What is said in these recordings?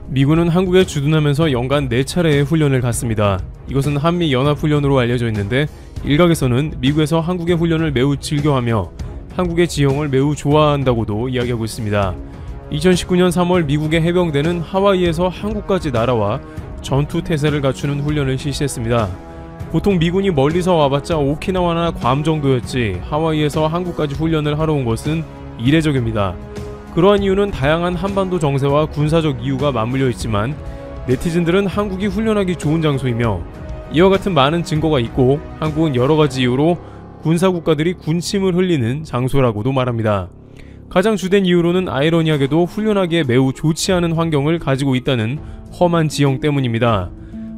미군은 한국에 주둔하면서 연간 4차례의 훈련을 갖습니다. 이것은 한미연합훈련으로 알려져 있는데 일각에서는 미국에서 한국의 훈련을 매우 즐겨하며 한국의 지형을 매우 좋아한다고도 이야기하고 있습니다. 2019년 3월 미국의 해병대는 하와이에서 한국까지 날아와 전투 태세를 갖추는 훈련을 실시했습니다. 보통 미군이 멀리서 와봤자 오키나와나 괌 정도였지 하와이에서 한국까지 훈련을 하러 온 것은 이례적입니다. 그러한 이유는 다양한 한반도 정세와 군사적 이유가 맞물려 있지만 네티즌들은 한국이 훈련하기 좋은 장소이며 이와 같은 많은 증거가 있고 한국은 여러가지 이유로 군사국가들이 군침을 흘리는 장소라고도 말합니다. 가장 주된 이유로는 아이러니하게도 훈련하기에 매우 좋지 않은 환경을 가지고 있다는 험한 지형 때문입니다.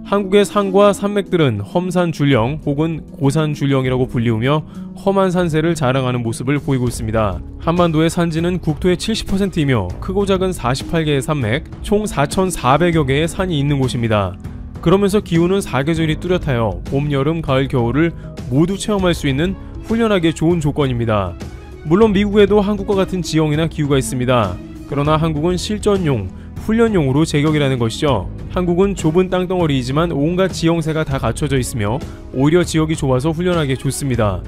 한국의 산과 산맥들은 험산줄령 혹은 고산줄령이라고 불리우며 험한 산세를 자랑하는 모습을 보이고 있습니다. 한반도의 산지는 국토의 70%이며 크고 작은 48개의 산맥, 총 4,400여 개의 산이 있는 곳입니다. 그러면서 기후는 4계절이 뚜렷하여 봄, 여름, 가을, 겨울을 모두 체험할 수 있는 훈련하기에 좋은 조건입니다. 물론 미국에도 한국과 같은 지형이나 기후가 있습니다. 그러나 한국은 실전용, 훈련용으로 제격이라는 것이죠. 한국은 좁은 땅덩어리이지만 온갖 지형새가 다 갖춰져 있으며 오히려 지역이 좁아서 훈련하기에 좋습니다.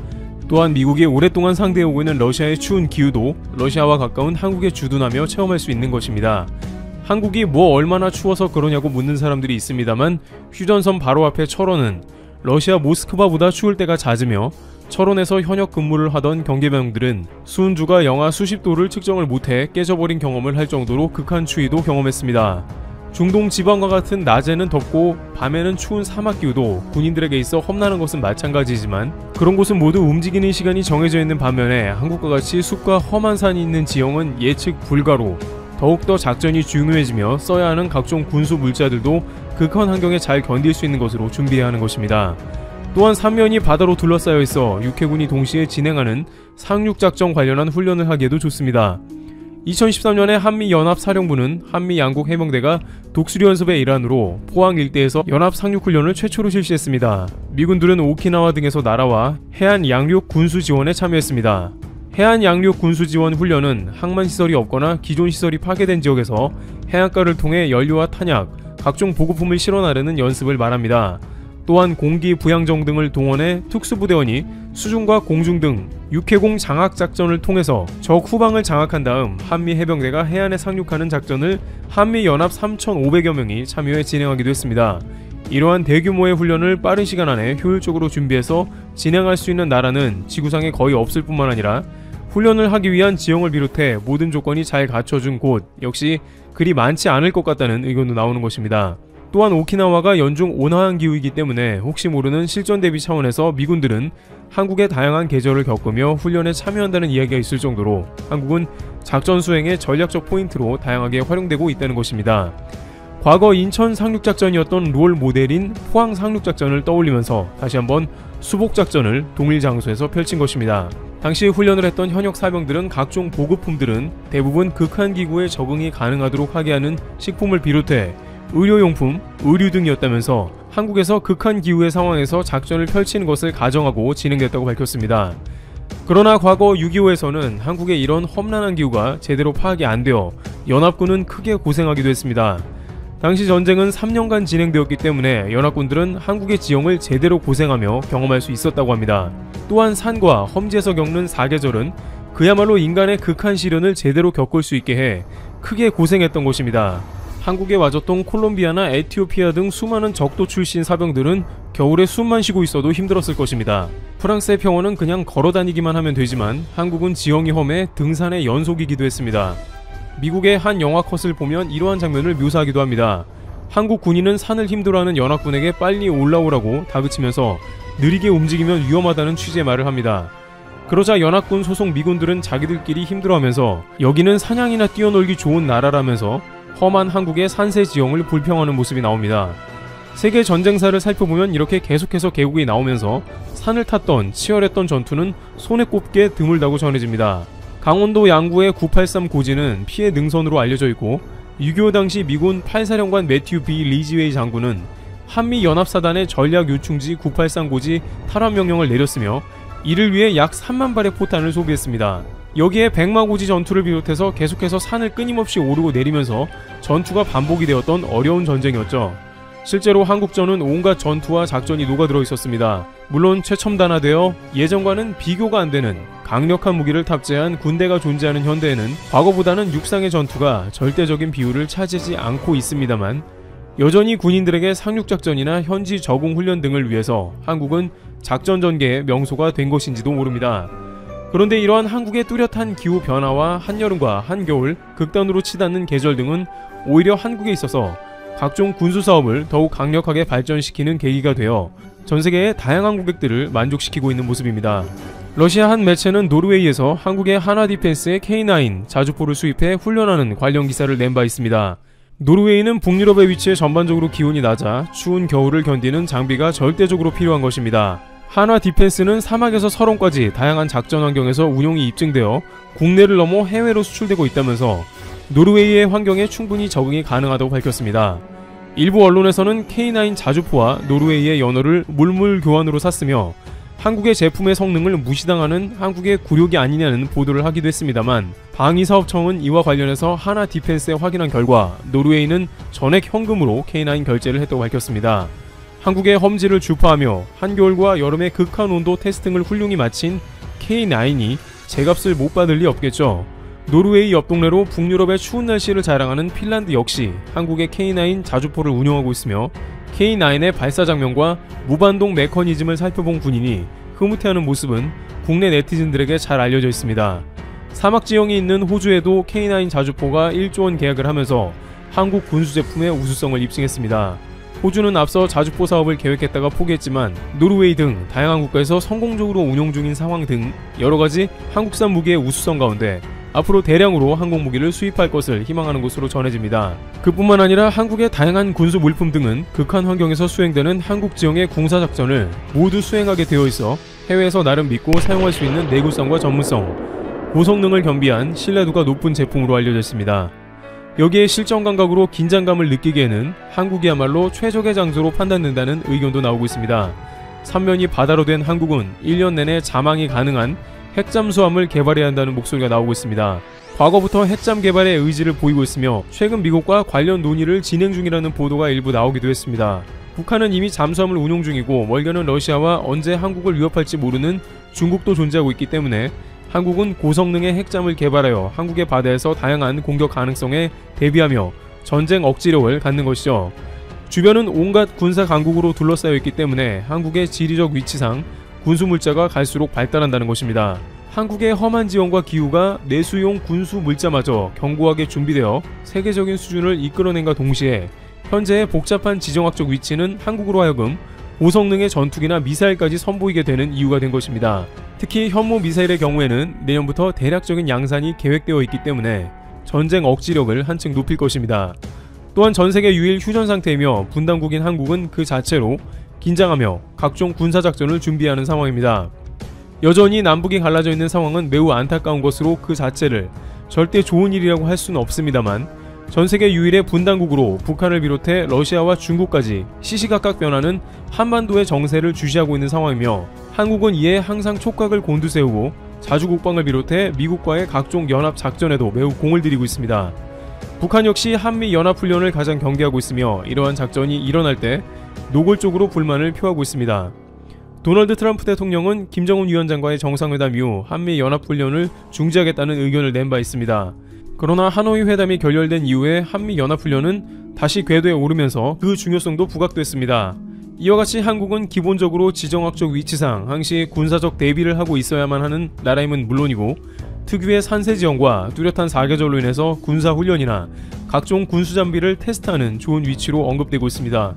또한 미국이 오랫동안 상대해오고 있는 러시아의 추운 기후도 러시아와 가까운 한국에 주둔하며 체험할 수 있는 것입니다. 한국이 뭐 얼마나 추워서 그러냐고 묻는 사람들이 있습니다만 휴전선 바로 앞의 철원은 러시아 모스크바보다 추울 때가 잦으며 철원에서 현역 근무를 하던 경계병들은 수은주가 영하 수십 도를 측정을 못해 깨져버린 경험을 할 정도로 극한 추위도 경험했습니다. 중동 지방과 같은 낮에는 덥고 밤에는 추운 사막 기후도 군인들에게 있어 험난한 것은 마찬가지지만 그런 곳은 모두 움직이는 시간이 정해져 있는 반면에 한국과 같이 숲과 험한 산이 있는 지형은 예측 불가로 더욱더 작전이 중요해지며 써야 하는 각종 군수 물자들도 극한 환경에 잘 견딜 수 있는 것으로 준비해야 하는 것입니다. 또한 삼면이 바다로 둘러싸여 있어 육해군이 동시에 진행하는 상륙작전 관련한 훈련을 하기에도 좋습니다. 2013년에 한미연합사령부는 한미양국 해병대가 독수리 연습의 일환으로 포항 일대에서 연합 상륙훈련을 최초로 실시했습니다. 미군들은 오키나와 등에서 날아와 해안 양륙 군수 지원에 참여했습니다. 해안 양륙 군수 지원 훈련은 항만시설이 없거나 기존 시설이 파괴된 지역에서 해안가를 통해 연료와 탄약, 각종 보급품을 실어 나르는 연습을 말합니다. 또한 공기 부양정 등을 동원해 특수부대원이 수중과 공중 등 육해공 장악작전을 통해서 적 후방을 장악한 다음 한미 해병대가 해안에 상륙하는 작전을 한미연합 3,500여 명이 참여해 진행하기도 했습니다. 이러한 대규모의 훈련을 빠른 시간 안에 효율적으로 준비해서 진행할 수 있는 나라는 지구상에 거의 없을 뿐만 아니라 훈련을 하기 위한 지형을 비롯해 모든 조건이 잘 갖춰준 곳 역시 그리 많지 않을 것 같다는 의견도 나오는 것입니다. 또한 오키나와가 연중 온화한 기후이기 때문에 혹시 모르는 실전 대비 차원에서 미군들은 한국의 다양한 계절을 겪으며 훈련에 참여한다는 이야기가 있을 정도로 한국은 작전 수행의 전략적 포인트로 다양하게 활용되고 있다는 것입니다. 과거 인천 상륙작전이었던 롤 모델인 포항 상륙작전을 떠올리면서 다시 한번 수복작전을 동일 장소에서 펼친 것입니다. 당시 훈련을 했던 현역 사병들은 각종 보급품들은 대부분 극한 기후에 적응이 가능하도록 하게 하는 식품을 비롯해 의료용품, 의류 등이었다면서 한국에서 극한 기후의 상황에서 작전을 펼치는 것을 가정하고 진행됐다고 밝혔습니다. 그러나 과거 6.25에서는 한국의 이런 험난한 기후가 제대로 파악이 안 되어 연합군은 크게 고생하기도 했습니다. 당시 전쟁은 3년간 진행되었기 때문에 연합군들은 한국의 지형을 제대로 고생하며 경험할 수 있었다고 합니다. 또한 산과 험지에서 겪는 사계절은 그야말로 인간의 극한 시련을 제대로 겪을 수 있게 해 크게 고생했던 것입니다. 한국에 와줬던 콜롬비아나 에티오피아 등 수많은 적도 출신 사병들은 겨울에 숨만 쉬고 있어도 힘들었을 것입니다. 프랑스의 평원은 그냥 걸어다니기만 하면 되지만 한국은 지형이 험해 등산의 연속이기도 했습니다. 미국의 한 영화 컷을 보면 이러한 장면을 묘사하기도 합니다. 한국 군인은 산을 힘들어하는 연합군에게 빨리 올라오라고 다그치면서 느리게 움직이면 위험하다는 취지의 말을 합니다. 그러자 연합군 소속 미군들은 자기들끼리 힘들어하면서 여기는 사냥이나 뛰어놀기 좋은 나라라면서 험한 한국의 산세 지형을 불평하는 모습이 나옵니다. 세계 전쟁사를 살펴보면 이렇게 계속해서 개국이 나오면서 산을 탔던 치열했던 전투는 손에 꼽게 드물다고 전해집니다. 강원도 양구의 983 고지는 피해 능선으로 알려져 있고 6.25 당시 미군 8사령관 매튜 B 리지웨이 장군은 한미연합사단의 전략 요충지 983 고지 탈환 명령을 내렸으며 이를 위해 약 3만 발의 포탄을 소비했습니다. 여기에 백마고지 전투를 비롯해서 계속해서 산을 끊임없이 오르고 내리면서 전투가 반복이 되었던 어려운 전쟁이었죠. 실제로 한국전은 온갖 전투와 작전이 녹아들어 있었습니다. 물론 최첨단화되어 예전과는 비교가 안 되는 강력한 무기를 탑재한 군대가 존재하는 현대에는 과거보다는 육상의 전투가 절대적인 비율을 차지하지 않고 있습니다만, 여전히 군인들에게 상륙작전이나 현지 적응 훈련 등을 위해서 한국은 작전 전개의 명소가 된 것인지도 모릅니다. 그런데 이러한 한국의 뚜렷한 기후 변화와 한여름과 한겨울, 극단으로 치닫는 계절 등은 오히려 한국에 있어서 각종 군수 사업을 더욱 강력하게 발전시키는 계기가 되어 전 세계의 다양한 고객들을 만족시키고 있는 모습입니다. 러시아 한 매체는 노르웨이에서 한국의 한화 디펜스의 K9 자주포를 수입해 훈련하는 관련 기사를 낸 바 있습니다. 노르웨이는 북유럽에 위치해 전반적으로 기온이 낮아 추운 겨울을 견디는 장비가 절대적으로 필요한 것입니다. 한화 디펜스는 사막에서 설원까지 다양한 작전 환경에서 운용이 입증되어 국내를 넘어 해외로 수출되고 있다면서 노르웨이의 환경에 충분히 적응이 가능하다고 밝혔습니다. 일부 언론에서는 K9 자주포와 노르웨이의 연어를 물물 교환으로 샀으며 한국의 제품의 성능을 무시당하는 한국의 굴욕이 아니냐는 보도를 하기도 했습니다만, 방위사업청은 이와 관련해서 한화 디펜스에 확인한 결과 노르웨이는 전액 현금으로 K9 결제를 했다고 밝혔습니다. 한국의 험지를 주파하며 한겨울과 여름의 극한 온도 테스팅을 훌륭히 마친 K9이 제값을 못 받을 리 없겠죠. 노르웨이 옆 동네로 북유럽의 추운 날씨를 자랑하는 핀란드 역시 한국의 K9 자주포를 운용하고 있으며, K9의 발사 장면과 무반동 메커니즘을 살펴본 군인이 흐뭇해하는 모습은 국내 네티즌들에게 잘 알려져 있습니다. 사막 지형이 있는 호주에도 K9 자주포가 1조 원 계약을 하면서 한국 군수 제품의 우수성을 입증했습니다. 호주는 앞서 자주포 사업을 계획했다가 포기했지만 노르웨이 등 다양한 국가에서 성공적으로 운용 중인 상황 등 여러가지 한국산 무기의 우수성 가운데 앞으로 대량으로 항공무기를 수입할 것을 희망하는 것으로 전해집니다. 그뿐만 아니라 한국의 다양한 군수 물품 등은 극한 환경에서 수행되는 한국 지형의 군사작전을 모두 수행하게 되어 있어 해외에서 나름 믿고 사용할 수 있는 내구성과 전문성, 고성능을 겸비한 신뢰도가 높은 제품으로 알려져 있습니다. 여기에 실전 감각으로 긴장감을 느끼기에는 한국이야말로 최적의 장소로 판단된다는 의견도 나오고 있습니다. 삼면이 바다로 된 한국은 1년 내내 자망이 가능한 핵잠수함을 개발해야 한다는 목소리가 나오고 있습니다. 과거부터 핵잠 개발에 의지를 보이고 있으며 최근 미국과 관련 논의를 진행 중이라는 보도가 일부 나오기도 했습니다. 북한은 이미 잠수함을 운용 중이고 멀게는 러시아와 언제 한국을 위협할지 모르는 중국도 존재하고 있기 때문에 한국은 고성능의 핵잠을 개발하여 한국의 바다에서 다양한 공격 가능성에 대비하며 전쟁 억지력을 갖는 것이죠. 주변은 온갖 군사 강국으로 둘러싸여 있기 때문에 한국의 지리적 위치상 군수물자가 갈수록 발달한다는 것입니다. 한국의 험한 지형과 기후가 내수용 군수 물자마저 견고하게 준비되어 세계적인 수준을 이끌어낸과 동시에 현재의 복잡한 지정학적 위치는 한국으로 하여금 고성능의 전투기나 미사일까지 선보이게 되는 이유가 된 것입니다. 특히 현무 미사일의 경우에는 내년부터 대략적인 양산이 계획되어 있기 때문에 전쟁 억지력을 한층 높일 것입니다. 또한 전세계 유일 휴전 상태이며 분단국인 한국은 그 자체로 긴장하며 각종 군사작전을 준비하는 상황입니다. 여전히 남북이 갈라져 있는 상황은 매우 안타까운 것으로 그 자체를 절대 좋은 일이라고 할 수는 없습니다만, 전세계 유일의 분단국으로 북한을 비롯해 러시아와 중국까지 시시각각 변하는 한반도의 정세를 주시하고 있는 상황이며, 한국은 이에 항상 촉각을 곤두세우고 자주국방을 비롯해 미국과의 각종 연합작전에도 매우 공을 들이고 있습니다. 북한 역시 한미연합훈련을 가장 경계하고 있으며 이러한 작전이 일어날 때 노골적으로 불만을 표하고 있습니다. 도널드 트럼프 대통령은 김정은 위원장과의 정상회담 이후 한미연합훈련을 중지하겠다는 의견을 낸 바 있습니다. 그러나 하노이 회담이 결렬된 이후에 한미연합훈련은 다시 궤도에 오르면서 그 중요성도 부각됐습니다. 이와 같이 한국은 기본적으로 지정학적 위치상 항시 군사적 대비를 하고 있어야만 하는 나라임은 물론이고, 특유의 산세지형과 뚜렷한 사계절로 인해서 군사훈련이나 각종 군수장비를 테스트하는 좋은 위치로 언급되고 있습니다.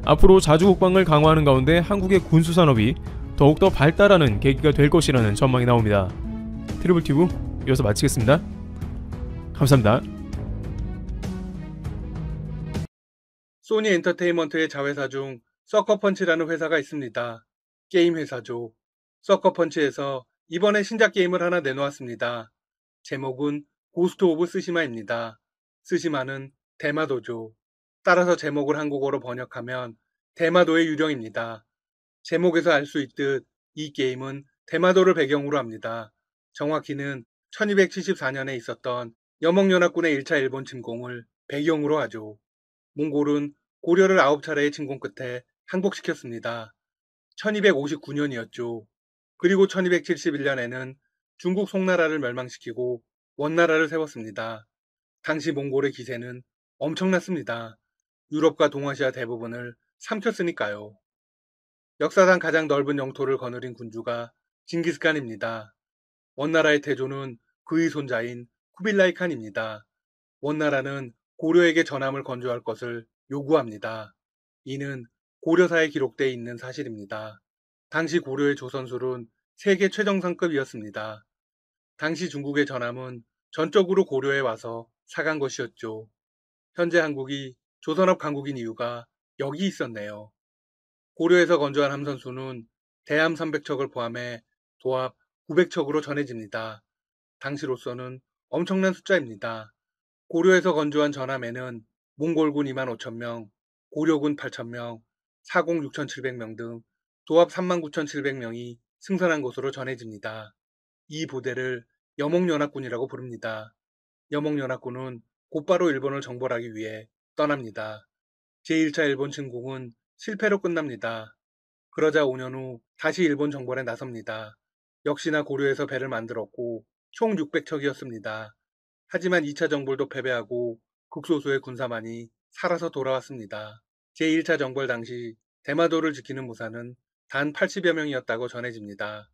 앞으로 자주국방을 강화하는 가운데 한국의 군수산업이 더욱더 발달하는 계기가 될 것이라는 전망이 나옵니다. 트리블튜브 이어서 마치겠습니다. 감사합니다. 소니 엔터테인먼트의 자회사 중 서커펀치라는 회사가 있습니다. 게임 회사죠. 서커펀치에서 이번에 신작 게임을 하나 내놓았습니다. 제목은 고스트 오브 스시마입니다. 스시마는 대마도죠. 따라서 제목을 한국어로 번역하면 대마도의 유령입니다. 제목에서 알 수 있듯 이 게임은 대마도를 배경으로 합니다. 정확히는 1274년에 있었던 여몽연합군의 1차 일본 침공을 배경으로 하죠. 몽골은 고려를 9차례의 침공 끝에 항복시켰습니다. 1259년이었죠. 그리고 1271년에는 중국 송나라를 멸망시키고 원나라를 세웠습니다. 당시 몽골의 기세는 엄청났습니다. 유럽과 동아시아 대부분을 삼켰으니까요. 역사상 가장 넓은 영토를 거느린 군주가 징기스칸입니다. 원나라의 태조는 그의 손자인 쿠빌라이 칸입니다. 원나라는 고려에게 전함을 건조할 것을 요구합니다. 이는 고려사에 기록되어 있는 사실입니다. 당시 고려의 조선술은 세계 최정상급이었습니다. 당시 중국의 전함은 전적으로 고려에 와서 사간 것이었죠. 현재 한국이 조선업 강국인 이유가 여기 있었네요. 고려에서 건조한 함선수는 대함 300척을 포함해 도합 900척으로 전해집니다. 당시로서는 엄청난 숫자입니다. 고려에서 건조한 전함에는 몽골군 25,000명, 고려군 8,000명, 사공 6,700명 등 도합 39,700명이 승선한 것으로 전해집니다. 이 부대를 여몽연합군이라고 부릅니다. 여몽연합군은 곧바로 일본을 정벌하기 위해 떠납니다. 제1차 일본 침공은 실패로 끝납니다. 그러자 5년 후 다시 일본 정벌에 나섭니다. 역시나 고려에서 배를 만들었고 총 600척이었습니다. 하지만 2차 정벌도 패배하고 극소수의 군사만이 살아서 돌아왔습니다. 제1차 정벌 당시 대마도를 지키는 무사는 단 80여 명이었다고 전해집니다.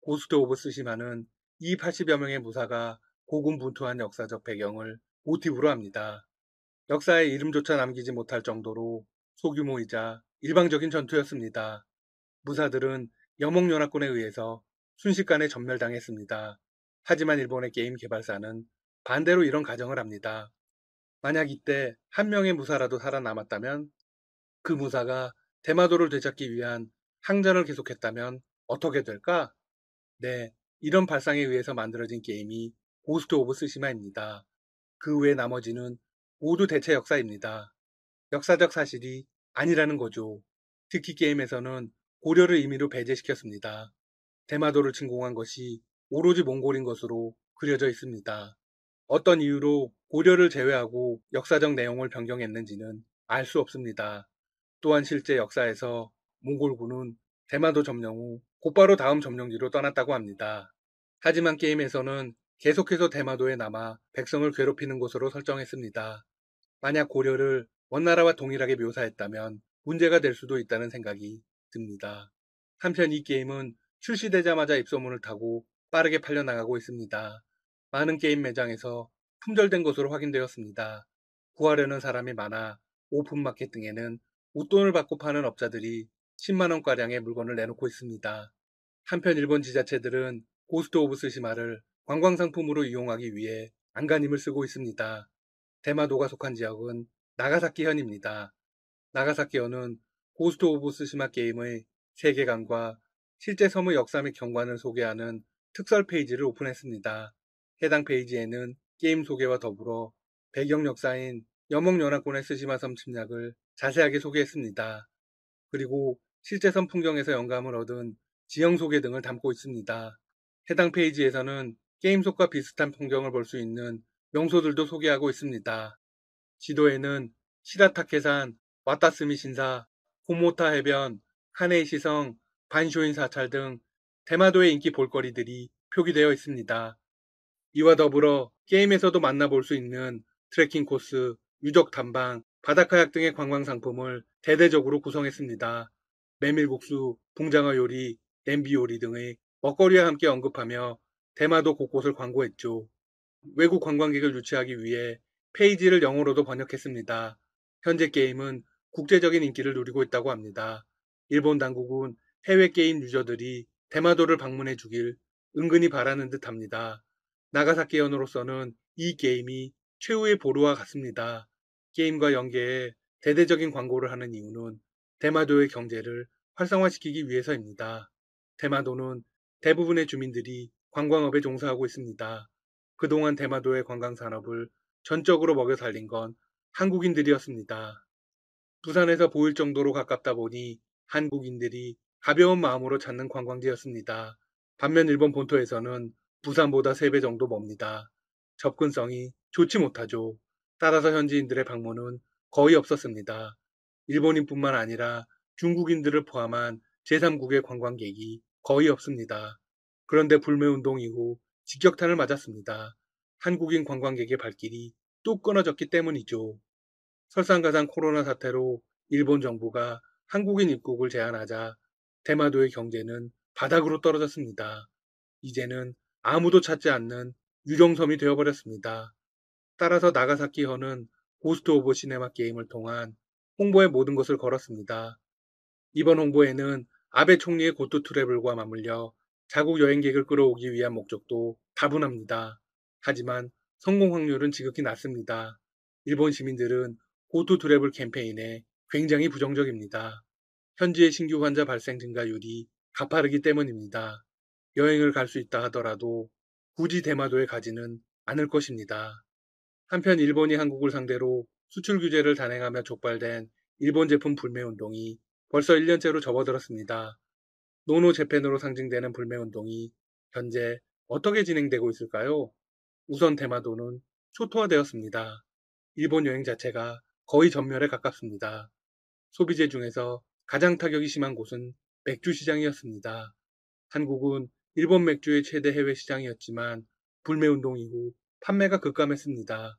고스트 오브 스시마는 이 80여 명의 무사가 고군분투한 역사적 배경을 모티브로 합니다. 역사에 이름조차 남기지 못할 정도로 소규모이자 일방적인 전투였습니다. 무사들은 여몽연합군에 의해서 순식간에 전멸당했습니다. 하지만 일본의 게임 개발사는 반대로 이런 가정을 합니다. 만약 이때 한 명의 무사라도 살아남았다면 그 무사가 대마도를 되찾기 위한 항전을 계속했다면 어떻게 될까? 네, 이런 발상에 의해서 만들어진 게임이 고스트 오브 스시마입니다. 그 외 나머지는 모두 대체 역사입니다. 역사적 사실이 아니라는 거죠. 특히 게임에서는 고려를 임의로 배제시켰습니다. 대마도를 침공한 것이 오로지 몽골인 것으로 그려져 있습니다. 어떤 이유로 고려를 제외하고 역사적 내용을 변경했는지는 알 수 없습니다. 또한 실제 역사에서 몽골군은 대마도 점령 후 곧바로 다음 점령지로 떠났다고 합니다. 하지만 게임에서는 계속해서 대마도에 남아 백성을 괴롭히는 곳으로 설정했습니다. 만약 고려를 원나라와 동일하게 묘사했다면 문제가 될 수도 있다는 생각이 듭니다. 한편 이 게임은 출시되자마자 입소문을 타고 빠르게 팔려나가고 있습니다. 많은 게임 매장에서 품절된 것으로 확인되었습니다. 구하려는 사람이 많아 오픈마켓 등에는 웃돈을 받고 파는 업자들이 10만원가량의 물건을 내놓고 있습니다. 한편 일본 지자체들은 고스트 오브 스시마를 관광상품으로 이용하기 위해 안간힘을 쓰고 있습니다. 대마도가 속한 지역은 나가사키현입니다. 나가사키현은 고스트 오브 스시마 게임의 세계관과 실제 섬의 역사 및 경관을 소개하는 특설 페이지를 오픈했습니다. 해당 페이지에는 게임 소개와 더불어 배경 역사인 여몽연합군의 스시마섬 침략을 자세하게 소개했습니다. 그리고 실제 섬 풍경에서 영감을 얻은 지형 소개 등을 담고 있습니다. 해당 페이지에서는 게임 속과 비슷한 풍경을 볼 수 있는 명소들도 소개하고 있습니다. 지도에는 시라타케산, 와타스미 신사, 고모타 해변, 카네이시성, 반쇼인 사찰 등 대마도의 인기 볼거리들이 표기되어 있습니다. 이와 더불어 게임에서도 만나볼 수 있는 트레킹 코스, 유적 탐방, 바다카약 등의 관광 상품을 대대적으로 구성했습니다. 메밀국수, 붕장어 요리, 냄비 요리 등의 먹거리와 함께 언급하며 대마도 곳곳을 광고했죠. 외국 관광객을 유치하기 위해 페이지를 영어로도 번역했습니다. 현재 게임은 국제적인 인기를 누리고 있다고 합니다. 일본 당국은 해외 게임 유저들이 대마도를 방문해 주길 은근히 바라는 듯 합니다. 나가사키현으로서는 이 게임이 최후의 보루와 같습니다. 게임과 연계해 대대적인 광고를 하는 이유는 대마도의 경제를 활성화시키기 위해서입니다. 대마도는 대부분의 주민들이 관광업에 종사하고 있습니다. 그동안 대마도의 관광산업을 전적으로 먹여 살린 건 한국인들이었습니다. 부산에서 보일 정도로 가깝다 보니 한국인들이 가벼운 마음으로 찾는 관광지였습니다. 반면 일본 본토에서는 부산보다 3배 정도 멉니다. 접근성이 좋지 못하죠. 따라서 현지인들의 방문은 거의 없었습니다. 일본인뿐만 아니라 중국인들을 포함한 제3국의 관광객이 거의 없습니다. 그런데 불매운동 이후 직격탄을 맞았습니다. 한국인 관광객의 발길이 뚝 끊어졌기 때문이죠. 설상가상 코로나 사태로 일본 정부가 한국인 입국을 제한하자 대마도의 경제는 바닥으로 떨어졌습니다. 이제는 아무도 찾지 않는 유령섬이 되어버렸습니다. 따라서 나가사키현은 고스트 오브 시네마 게임을 통한 홍보에 모든 것을 걸었습니다. 이번 홍보에는 아베 총리의 고토 트래블과 맞물려 자국 여행객을 끌어오기 위한 목적도 다분합니다. 하지만 성공 확률은 지극히 낮습니다. 일본 시민들은 고토 트래블 캠페인에 굉장히 부정적입니다. 현지의 신규 환자 발생 증가율이 가파르기 때문입니다. 여행을 갈 수 있다 하더라도 굳이 대마도에 가지는 않을 것입니다. 한편 일본이 한국을 상대로 수출 규제를 단행하며 촉발된 일본 제품 불매 운동이 벌써 1년째로 접어들었습니다. 노노 재팬으로 상징되는 불매 운동이 현재 어떻게 진행되고 있을까요? 우선 대마도는 초토화되었습니다. 일본 여행 자체가 거의 전멸에 가깝습니다. 소비재 중에서 가장 타격이 심한 곳은 맥주 시장이었습니다. 한국은 일본 맥주의 최대 해외 시장이었지만 불매 운동 이후 판매가 급감했습니다.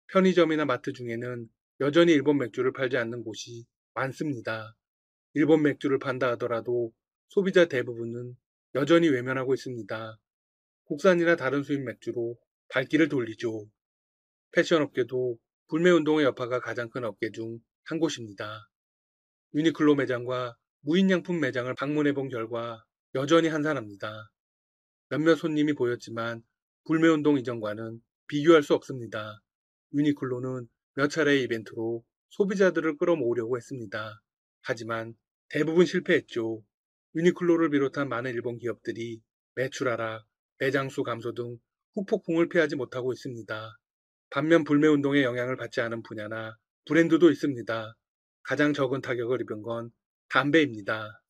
편의점이나 마트 중에는 여전히 일본 맥주를 팔지 않는 곳이 많습니다. 일본 맥주를 판다 하더라도 소비자 대부분은 여전히 외면하고 있습니다. 국산이나 다른 수입 맥주로 발길을 돌리죠. 패션업계도 불매운동의 여파가 가장 큰 업계 중 한 곳입니다. 유니클로 매장과 무인양품 매장을 방문해본 결과 여전히 한산합니다. 몇몇 손님이 보였지만 불매운동 이전과는 비교할 수 없습니다. 유니클로는 몇 차례의 이벤트로 소비자들을 끌어모으려고 했습니다. 하지만 대부분 실패했죠. 유니클로를 비롯한 많은 일본 기업들이 매출 하락, 매장 수 감소 등 후폭풍을 피하지 못하고 있습니다. 반면 불매운동의 영향을 받지 않은 분야나 브랜드도 있습니다. 가장 적은 타격을 입은 건 담배입니다.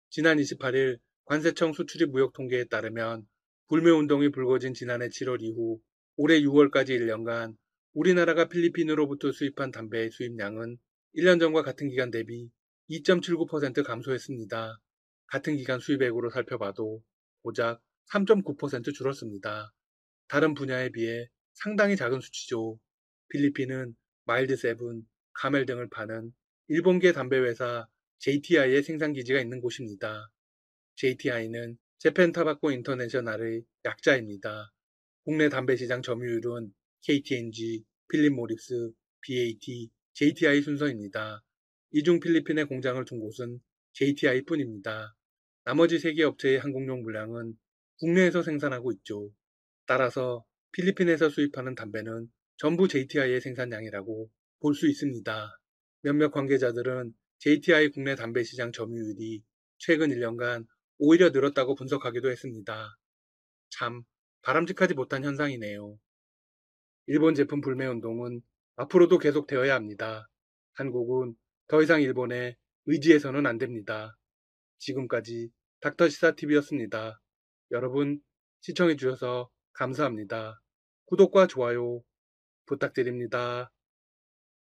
지난 28일 관세청 수출입 무역 통계에 따르면 불매운동이 불거진 지난해 7월 이후 올해 6월까지 1년간 우리나라가 필리핀으로부터 수입한 담배의 수입량은 1년 전과 같은 기간 대비 2.79% 감소했습니다. 같은 기간 수입액으로 살펴봐도 고작 3.9% 줄었습니다. 다른 분야에 비해 상당히 작은 수치죠. 필리핀은 마일드 세븐, 카멜 등을 파는 일본계 담배 회사 JTI의 생산 기지가 있는 곳입니다. JTI는 재팬 타바코 인터내셔널의 약자입니다. 국내 담배 시장 점유율은 KT&G, 필립 모리스, BAT, JTI 순서입니다. 이 중 필리핀에 공장을 둔 곳은 JTI 뿐입니다. 나머지 3개 업체의 한국용 물량은 국내에서 생산하고 있죠. 따라서 필리핀에서 수입하는 담배는 전부 JTI의 생산량이라고 볼 수 있습니다. 몇몇 관계자들은 JTI 국내 담배 시장 점유율이 최근 1년간 오히려 늘었다고 분석하기도 했습니다. 참 바람직하지 못한 현상이네요. 일본 제품 불매 운동은 앞으로도 계속되어야 합니다. 한국은 더 이상 일본에 의지해서는 안 됩니다. 지금까지 닥터시사TV였습니다. 여러분 시청해주셔서 감사합니다. 구독과 좋아요 부탁드립니다.